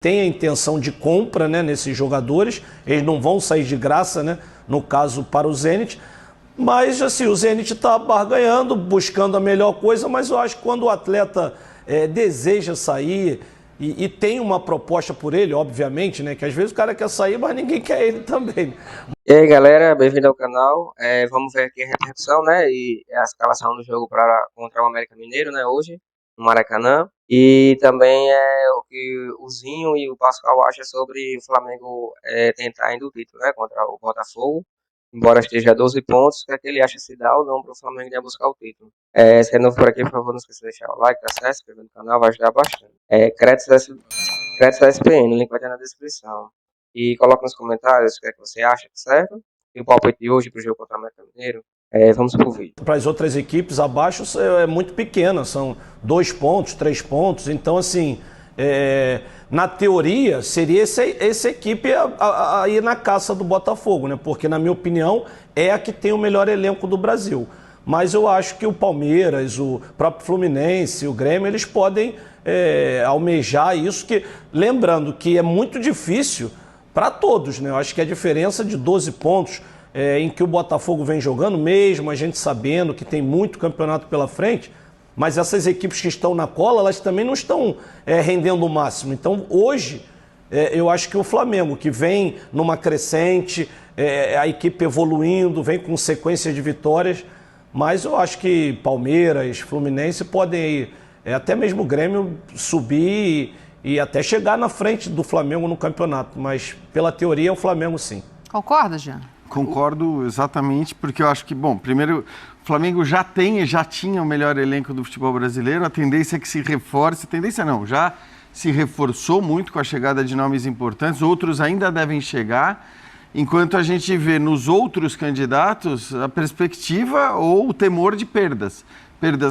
tem a intenção de compra, né, nesses jogadores, eles não vão sair de graça, né, no caso para o Zenit, mas assim, o Zenit está barganhando, buscando a melhor coisa, mas eu acho que quando o atleta deseja sair e tem uma proposta por ele, obviamente, né, que às vezes o cara quer sair, mas ninguém quer ele também. E aí galera, bem-vindo ao canal. Vamos ver aqui a repercussão, né, e a escalação do jogo contra o América Mineiro, né, hoje, no Maracanã. E também o que o Zinho e o Pascoal acham sobre o Flamengo tentar ainda o título, né, contra o Botafogo. Embora esteja a 12 pontos, o que ele acha se dá ou não para o Flamengo ir buscar o título. Se é novo por aqui, por favor, não esqueça de deixar o like, se inscrever no canal, vai ajudar bastante. Créditos da SPN, o link vai estar na descrição. E coloca nos comentários o que é que você acha, certo? E o palpite de hoje para o jogo contra o América Mineiro. Vamos pro vídeo. Para as outras equipes abaixo é muito pequena, são 2 pontos, 3 pontos. Então, assim, na teoria, seria essa equipe a ir na caça do Botafogo, né? Porque, na minha opinião, é a que tem o melhor elenco do Brasil. Mas eu acho que o Palmeiras, o próprio Fluminense, o Grêmio, eles podem almejar isso. Lembrando que é muito difícil para todos, né? Eu acho que a diferença de 12 pontos em que o Botafogo vem jogando, mesmo a gente sabendo que tem muito campeonato pela frente, mas essas equipes que estão na cola, elas também não estão rendendo o máximo. Então, hoje, eu acho que o Flamengo, que vem numa crescente, a equipe evoluindo, vem com sequência de vitórias, mas eu acho que Palmeiras, Fluminense podem ir, até mesmo o Grêmio subir e até chegar na frente do Flamengo no campeonato, mas pela teoria é o Flamengo sim. Concorda, Jean? Concordo exatamente, porque eu acho que, bom, primeiro, o Flamengo já tinha o melhor elenco do futebol brasileiro, a tendência é que se reforce, já se reforçou muito com a chegada de nomes importantes, outros ainda devem chegar, enquanto a gente vê nos outros candidatos a perspectiva ou o temor de perdas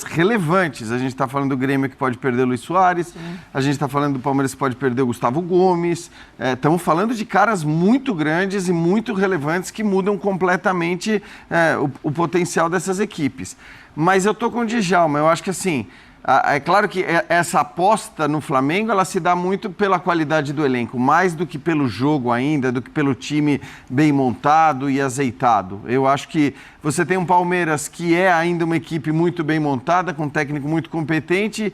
relevantes. A gente está falando do Grêmio que pode perder o Luis Soares, sim. A gente está falando do Palmeiras que pode perder o Gustavo Gomes, estamos falando de caras muito grandes e muito relevantes que mudam completamente o potencial dessas equipes. Mas eu estou com o Djalma, eu acho que assim, é claro que essa aposta no Flamengo, ela se dá muito pela qualidade do elenco, mais do que pelo jogo ainda, do que pelo time bem montado e azeitado. Eu acho que você tem um Palmeiras que é ainda uma equipe muito bem montada, com um técnico muito competente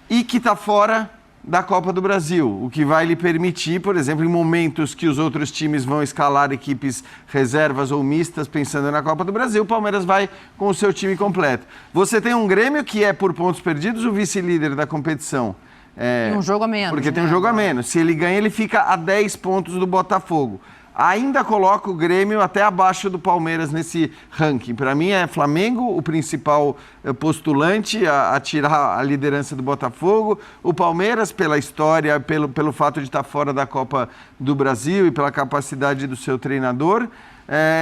e que está fora da Copa do Brasil, o que vai lhe permitir, por exemplo, em momentos que os outros times vão escalar equipes reservas ou mistas pensando na Copa do Brasil, o Palmeiras vai com o seu time completo. Você tem um Grêmio que é, por pontos perdidos, o vice-líder da competição. E um jogo a menos. Porque tem um jogo a menos. Se ele ganha, ele fica a 10 pontos do Botafogo. Ainda coloca o Grêmio até abaixo do Palmeiras nesse ranking. Para mim é Flamengo o principal postulante a tirar a liderança do Botafogo. O Palmeiras pela história, pelo fato de estar fora da Copa do Brasil e pela capacidade do seu treinador.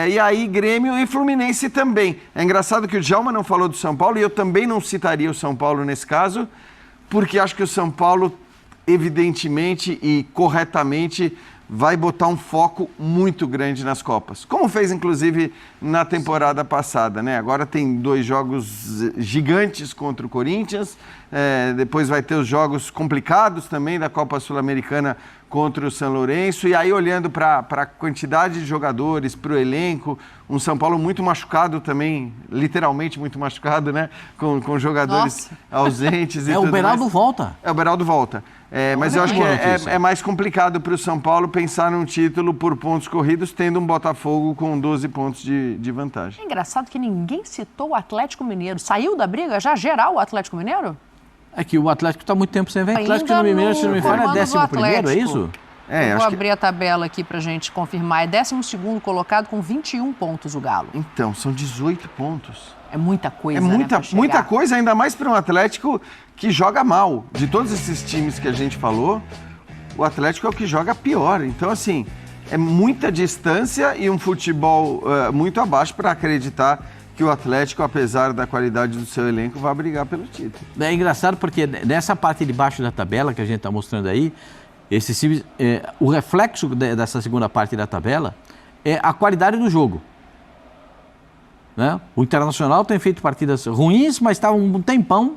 E aí Grêmio e Fluminense também. É engraçado que o Djalma não falou do São Paulo e eu também não citaria o São Paulo nesse caso, porque acho que o São Paulo, evidentemente e corretamente, vai botar um foco muito grande nas Copas, como fez inclusive na temporada passada, né? Agora tem 2 jogos gigantes contra o Corinthians, depois vai ter os jogos complicados também da Copa Sul-Americana contra o São Lourenço, e aí olhando para a quantidade de jogadores, para o elenco, um São Paulo muito machucado também, literalmente muito machucado, né? Com jogadores ausentes e tudo mais. O Beraldo volta. O Beraldo volta. Mas eu acho que é mais complicado para o São Paulo pensar num título por pontos corridos, tendo um Botafogo com 12 pontos de vantagem. É engraçado que ninguém citou o Atlético Mineiro. Saiu da briga já geral o Atlético Mineiro? É que o Atlético está muito tempo sem ver. O Atlético Mineiro, se não me engano, é 11º, é isso? Vou abrir a tabela aqui para a gente confirmar. É 12º colocado com 21 pontos o Galo. Então, são 18 pontos. É muita coisa, muita coisa, ainda mais para um Atlético que joga mal. De todos esses times que a gente falou, o Atlético é o que joga pior. Então, assim, é muita distância e um futebol muito abaixo para acreditar que o Atlético, apesar da qualidade do seu elenco, vai brigar pelo título. É engraçado porque nessa parte de baixo da tabela que a gente está mostrando aí, o reflexo dessa segunda parte da tabela é a qualidade do jogo. Né? O Internacional tem feito partidas ruins, mas está um tempão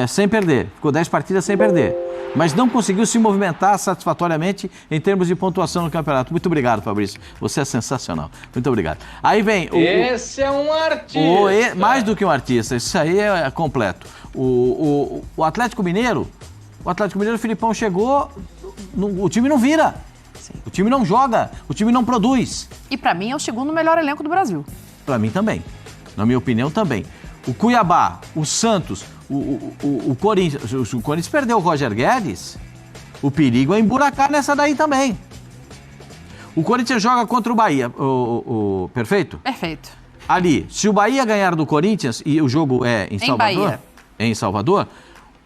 sem perder. Ficou 10 partidas sem perder. Mas não conseguiu se movimentar satisfatoriamente em termos de pontuação no campeonato. Muito obrigado, Fabrício. Você é sensacional. Muito obrigado. Aí vem... Esse é um artista. Mais do que um artista. Isso aí é completo. O Atlético Mineiro... o Filipão chegou... O time não vira. Sim. O time não joga. O time não produz. E pra mim é o segundo melhor elenco do Brasil. Pra mim também. Na minha opinião, também. O Cuiabá, o Santos... O Corinthians perdeu o Roger Guedes, o perigo é emburacar nessa daí também. O Corinthians joga contra o Bahia, perfeito? Perfeito. Ali, se o Bahia ganhar do Corinthians, e o jogo é em Salvador, Bahia. em Salvador,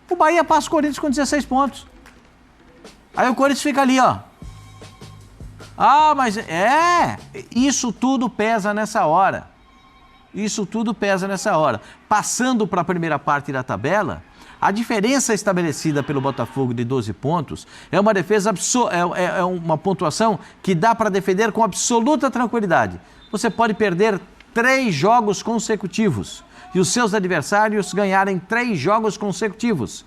o Bahia passa o Corinthians com 16 pontos. Aí o Corinthians fica ali, ó. Ah, mas isso tudo pesa nessa hora. Isso tudo pesa nessa hora. Passando para a primeira parte da tabela, a diferença estabelecida pelo Botafogo de 12 pontos é uma defesa é uma pontuação que dá para defender com absoluta tranquilidade. Você pode perder 3 jogos consecutivos e os seus adversários ganharem 3 jogos consecutivos.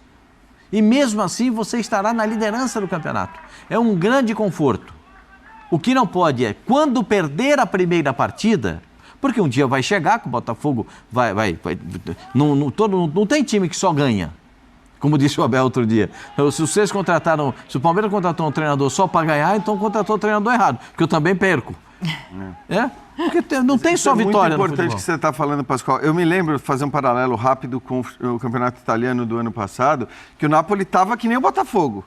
E mesmo assim você estará na liderança do campeonato. É um grande conforto. O que não pode é, quando perder a primeira partida... Porque um dia vai chegar que o Botafogo não tem time que só ganha. Como disse o Abel outro dia. Se o Palmeiras contratou um treinador só para ganhar, então contratou o treinador errado. Porque eu também perco. Porque não tem só vitória no futebol. É muito importante que você está falando, Pascoal. Eu me lembro, fazer um paralelo rápido com o campeonato italiano do ano passado, que o Napoli estava que nem o Botafogo.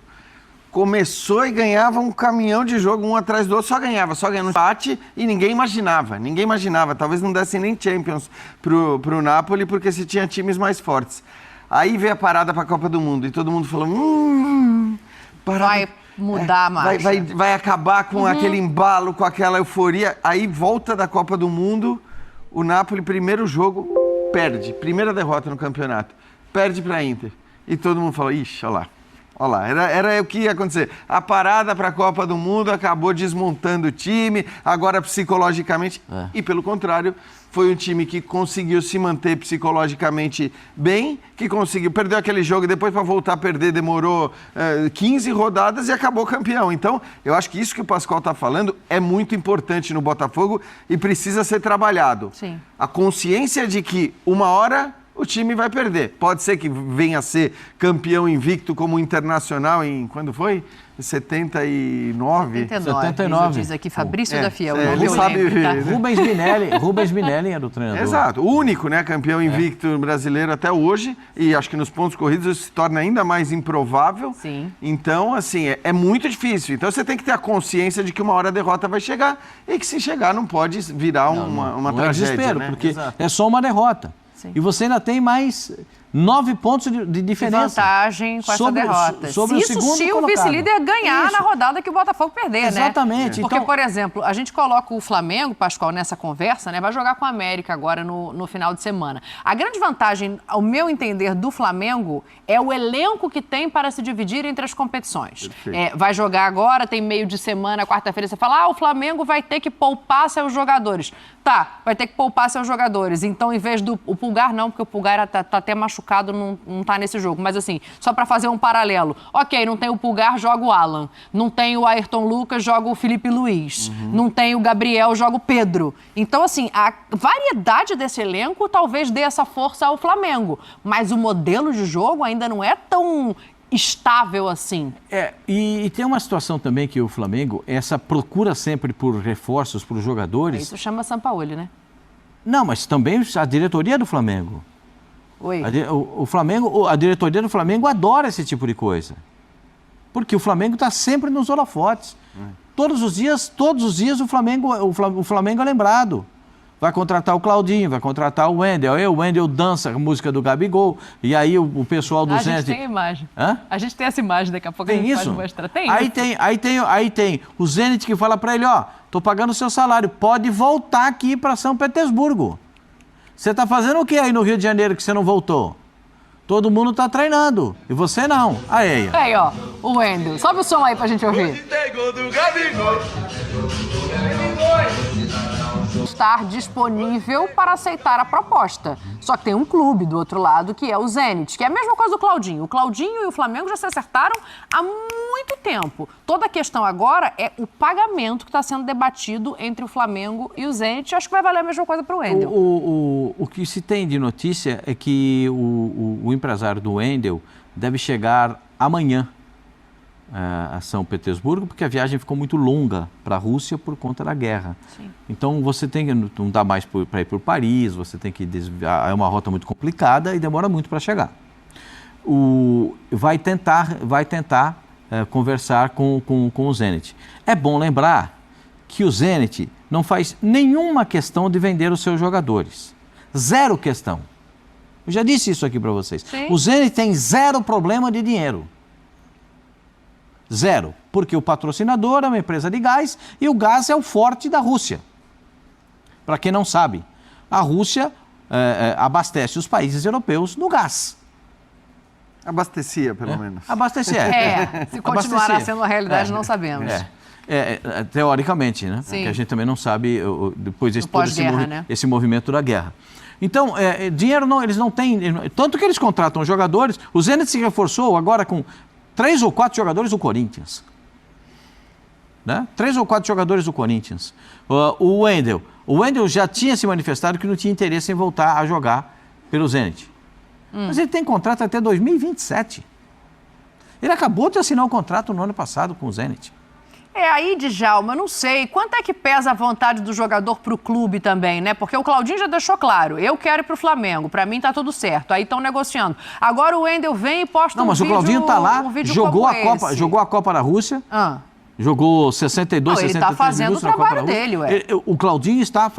Começou e ganhava um caminhão de jogo, um atrás do outro, só ganhava um empate e ninguém imaginava, talvez não dessem nem Champions pro Napoli, porque se tinha times mais fortes. Aí veio a parada para a Copa do Mundo e todo mundo falou, vai mudar mais. Vai acabar com aquele embalo, com aquela euforia. Aí volta da Copa do Mundo, o Napoli, primeiro jogo, perde, primeira derrota no campeonato, perde para a Inter. E todo mundo falou, ixi, olha lá. Olha lá, era o que ia acontecer. A parada para a Copa do Mundo acabou desmontando o time, agora psicologicamente. E pelo contrário, foi um time que conseguiu se manter psicologicamente bem, que conseguiu, perdeu aquele jogo, depois para voltar a perder demorou 15 rodadas e acabou campeão. Então, eu acho que isso que o Pascoal está falando é muito importante no Botafogo e precisa ser trabalhado. Sim. A consciência de que uma hora... o time vai perder. Pode ser que venha a ser campeão invicto como o Internacional em... Quando foi? 79? 79. Diz aqui Fabrício da Fiel. Ele sabe... Rubens Minelli era o treinador. Exato. O único, né, campeão invicto brasileiro até hoje. E acho que nos pontos corridos isso se torna ainda mais improvável. Sim. Então, assim, é muito difícil. Então você tem que ter a consciência de que uma hora a derrota vai chegar e que se chegar não pode virar uma tragédia. É desespero, né? porque Exato. é só uma derrota. Sim. E você ainda tem mais 9 pontos de diferença. Vantagem com essa derrota. Sobre Isso o segundo se o colocado. vice-líder ganhar na rodada que o Botafogo perder, Exatamente. né? Porque, Então... por exemplo, a gente coloca o Flamengo, Pascoal, nessa conversa, né? Vai jogar com a América agora no final de semana. A grande vantagem, ao meu entender, do Flamengo é o elenco que tem para se dividir entre as competições. Vai jogar agora, tem meio de semana, quarta-feira, você fala, o Flamengo vai ter que poupar seus jogadores. Tá, vai ter que poupar seus jogadores. Então, em vez do... O Pulgar não, porque o Pulgar tá até machucado, não tá nesse jogo. Mas assim, só para fazer um paralelo. Ok, não tem o Pulgar, joga o Alan. Não tem o Ayrton Lucas, joga o Felipe Luiz. Não tem o Gabriel, joga o Pedro. Então, assim, a variedade desse elenco talvez dê essa força ao Flamengo. Mas o modelo de jogo ainda não é tão estável assim. E tem uma situação também que o Flamengo, essa procura sempre por reforços para os jogadores... Isso chama Sampaoli, né? Não, mas também a diretoria do Flamengo. Oi. O Flamengo, a diretoria do Flamengo adora esse tipo de coisa. Porque o Flamengo está sempre nos holofotes. Todos os dias o Flamengo é lembrado. Vai contratar o Claudinho, vai contratar o Wendel. Aí o Wendel dança a música do Gabigol. E aí o pessoal do Zenit... A gente tem a imagem. Hã? A gente tem essa imagem, daqui a pouco Tem a gente isso? pode mostrar. Tem. Aí tem o Zenit que fala para ele, tô pagando o seu salário, pode voltar aqui para São Petersburgo. Você está fazendo o que aí no Rio de Janeiro que você não voltou? Todo mundo está treinando. E você não. Aí, o Wendel. Sobe o som aí pra gente ouvir. estar disponível para aceitar a proposta. Só que tem um clube do outro lado, que é o Zenit, que é a mesma coisa do Claudinho. O Claudinho e o Flamengo já se acertaram há muito tempo. Toda a questão agora é o pagamento que está sendo debatido entre o Flamengo e o Zenit. Acho que vai valer a mesma coisa para o Wendel. O que se tem de notícia é que o empresário do Wendel deve chegar amanhã a São Petersburgo, porque a viagem ficou muito longa para a Rússia por conta da guerra. Sim. Então você tem que, não dá mais para ir por Paris, você tem que desviar, é uma rota muito complicada e demora muito para chegar. Vai tentar conversar com o Zenit. É bom lembrar que o Zenit não faz nenhuma questão de vender os seus jogadores. Zero questão. Eu já disse isso aqui para vocês. Sim. O Zenit tem zero problema de dinheiro. Zero. Porque o patrocinador é uma empresa de gás e o gás é o forte da Rússia. Para quem não sabe, a Rússia abastece os países europeus no gás. Abastecia, pelo menos. Abastecia. Se continuará sendo a realidade, não sabemos. Teoricamente, né? Sim. Porque a gente também não sabe, depois desse esse movimento da guerra. Então, dinheiro não, eles não têm. Tanto que eles contratam jogadores. O Zenit se reforçou agora com 3 ou 4 jogadores do Corinthians. Né? 3 ou 4 jogadores do Corinthians. O Wendel já tinha se manifestado que não tinha interesse em voltar a jogar pelo Zenit. Mas ele tem contrato até 2027. Ele acabou de assinar um contrato no ano passado com o Zenit. Aí, Djalma, não sei. Quanto é que pesa a vontade do jogador pro clube também, né? Porque o Claudinho já deixou claro. Eu quero ir pro Flamengo. Pra mim tá tudo certo. Aí estão negociando. Agora o Wendel vem e posta um vídeo. Não, mas o Claudinho tá lá, jogou a Copa da Rússia. Jogou 62, 63 ele tá fazendo o trabalho dele, ué. O Claudinho está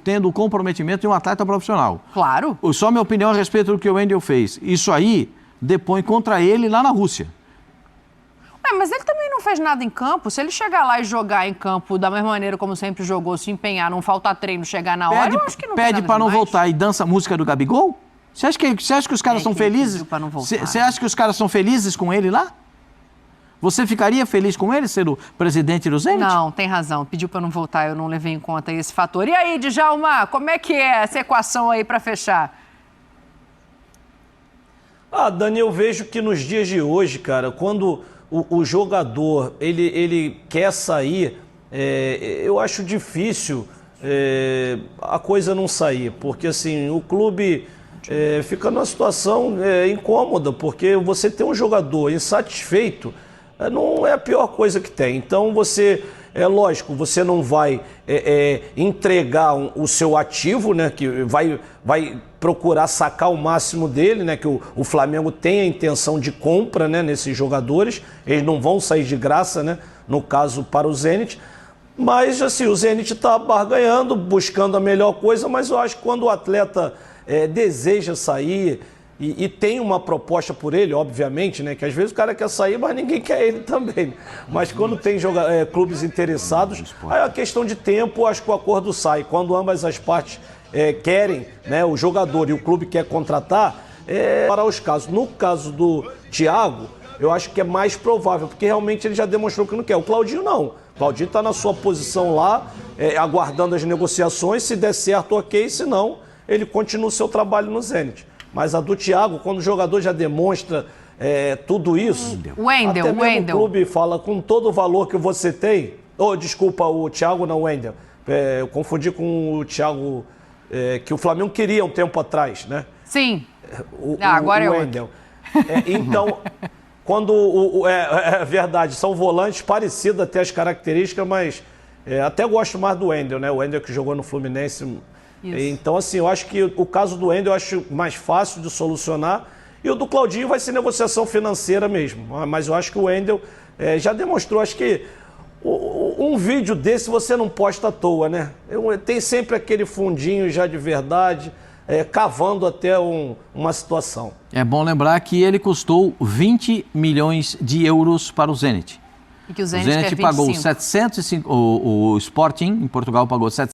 tendo o comprometimento de um atleta profissional. Claro. Só minha opinião a respeito do que o Wendel fez. Isso aí depõe contra ele lá na Rússia. Mas ele também não fez nada em campo. Se ele chegar lá e jogar em campo da mesma maneira como sempre jogou, se empenhar, não faltar treino, chegar na hora, eu acho que não tem nada Pede para não voltar e dança a música do Gabigol? Você acha que os caras estão felizes? Você acha que os caras são felizes com ele lá? Você ficaria feliz com ele ser o presidente do Zenit? Não, tem razão. Pediu para não voltar, eu não levei em conta esse fator. E aí, Djalma, como é que é essa equação aí para fechar? Dani, eu vejo que nos dias de hoje, cara, quando o jogador ele quer sair, eu acho difícil a coisa não sair, porque assim, o clube fica numa situação incômoda, porque você tem um jogador insatisfeito, não é a pior coisa que tem. Então você, lógico, você não vai entregar o seu ativo, né, que vai procurar sacar o máximo dele, né, que o Flamengo tem a intenção de compra, né, nesses jogadores, eles não vão sair de graça, né, no caso para o Zenit, mas assim, o Zenit está barganhando, buscando a melhor coisa, mas eu acho que quando o atleta deseja sair e tem uma proposta por ele, obviamente, né, que às vezes o cara quer sair, mas ninguém quer ele também, mas quando tem clubes interessados, aí é uma questão de tempo, acho que o acordo sai, quando ambas as partes querem, né, o jogador e o clube quer contratar, para os casos. No caso do Thiago, eu acho que é mais provável, porque realmente ele já demonstrou que não quer. O Claudinho não. O Claudinho está na sua posição lá, aguardando as negociações, se der certo, ok, se não, ele continua o seu trabalho no Zenit. Mas a do Thiago, quando o jogador já demonstra tudo isso, Wendel, até mesmo o clube fala com todo o valor que você tem, desculpa, o Thiago não, o Wendel, eu confundi com o Thiago, que o Flamengo queria um tempo atrás, né? Sim. Agora o Wendel. Então, quando é verdade, são volantes parecidos até as características, mas até gosto mais do Wendel, né? O Wendel que jogou no Fluminense. Isso. Então, assim, eu acho que o caso do Wendel eu acho mais fácil de solucionar. E o do Claudinho vai ser negociação financeira mesmo. Mas eu acho que o Wendel já demonstrou, acho que um vídeo desse você não posta à toa, né? Tem sempre aquele fundinho já de verdade, cavando até uma situação. É bom lembrar que ele custou 20 milhões de euros para o Zenit. E que o Zenit pagou 705, o Sporting em Portugal pagou 700